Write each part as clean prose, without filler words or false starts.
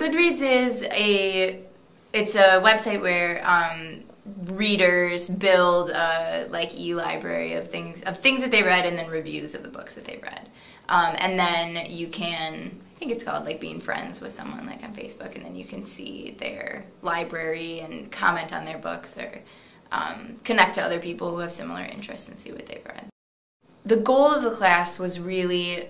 Goodreads is it's a website where readers build a like e-library of things that they read, and then reviews of the books that they read. And then you can, I think it's called like being friends with someone like on Facebook, and then you can see their library and comment on their books, or connect to other people who have similar interests and see what they've read. The goal of the class was really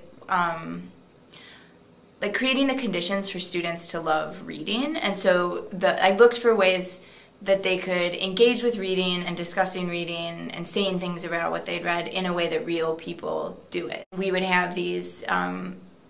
like creating the conditions for students to love reading, and so I looked for ways that they could engage with reading and discussing reading and saying things about what they'd read in a way that real people do it. We would have these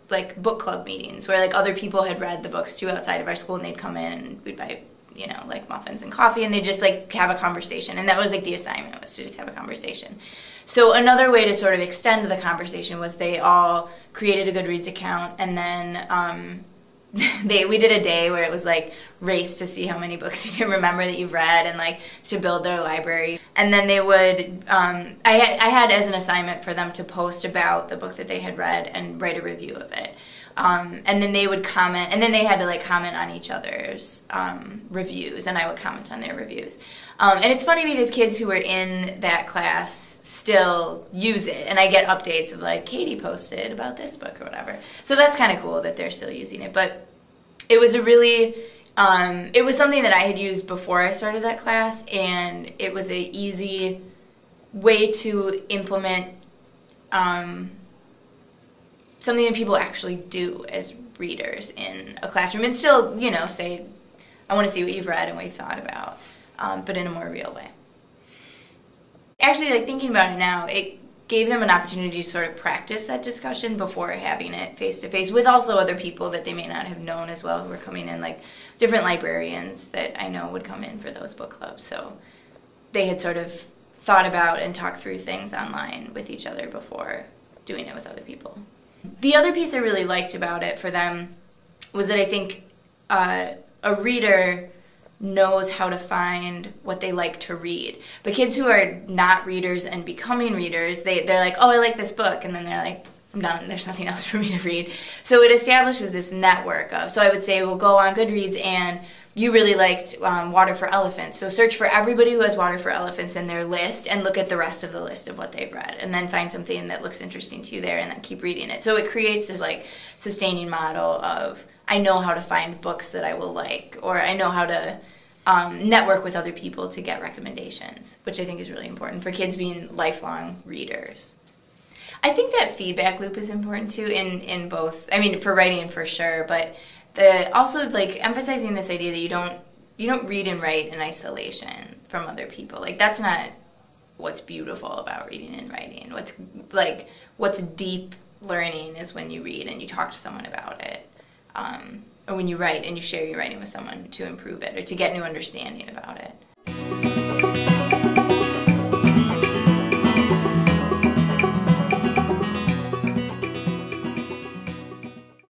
like book club meetings where like other people had read the books too outside of our school, and they'd come in and we'd buy, you know, like muffins and coffee, and they'd just like have a conversation, and that was like the assignment, was to just have a conversation. So another way to sort of extend the conversation was they all created a Goodreads account, and then we did a day where it was like race to see how many books you can remember that you've read, and like to build their library. And then they would, I had as an assignment for them to post about the book that they had read and write a review of it. And then they would comment, and then they had to like comment on each other's reviews, and I would comment on their reviews. And it's funny because kids who were in that class still use it, and I get updates of like, Katie posted about this book or whatever. So that's kind of cool that they're still using it. But it was a really, it was something that I had used before I started that class, and it was an easy way to implement something that people actually do as readers in a classroom, and still, you know, say, I want to see what you've read and what you've thought about, but in a more real way. Actually, like thinking about it now, it gave them an opportunity to sort of practice that discussion before having it face-to-face with also other people that they may not have known as well, who were coming in, like different librarians that I know would come in for those book clubs. So they had sort of thought about and talked through things online with each other before doing it with other people. The other piece I really liked about it for them was that I think a reader knows how to find what they like to read. But kids who are not readers and becoming readers, they're like, oh, I like this book, and then they're like, I'm done, there's nothing else for me to read. So it establishes this network of, so I would say, we'll go on Goodreads, and you really liked Water for Elephants, so search for everybody who has Water for Elephants in their list and look at the rest of the list of what they've read, and then find something that looks interesting to you there, and then keep reading it. So it creates this like sustaining model of, I know how to find books that I will like, or I know how to network with other people to get recommendations, which I think is really important for kids being lifelong readers. I think that feedback loop is important too in both, I mean, for writing for sure, but also like emphasizing this idea that you don't read and write in isolation from other people. Like that's not what's beautiful about reading and writing. What's deep learning is when you read and you talk to someone about it. Or when you write and you share your writing with someone to improve it or to get new understanding about it.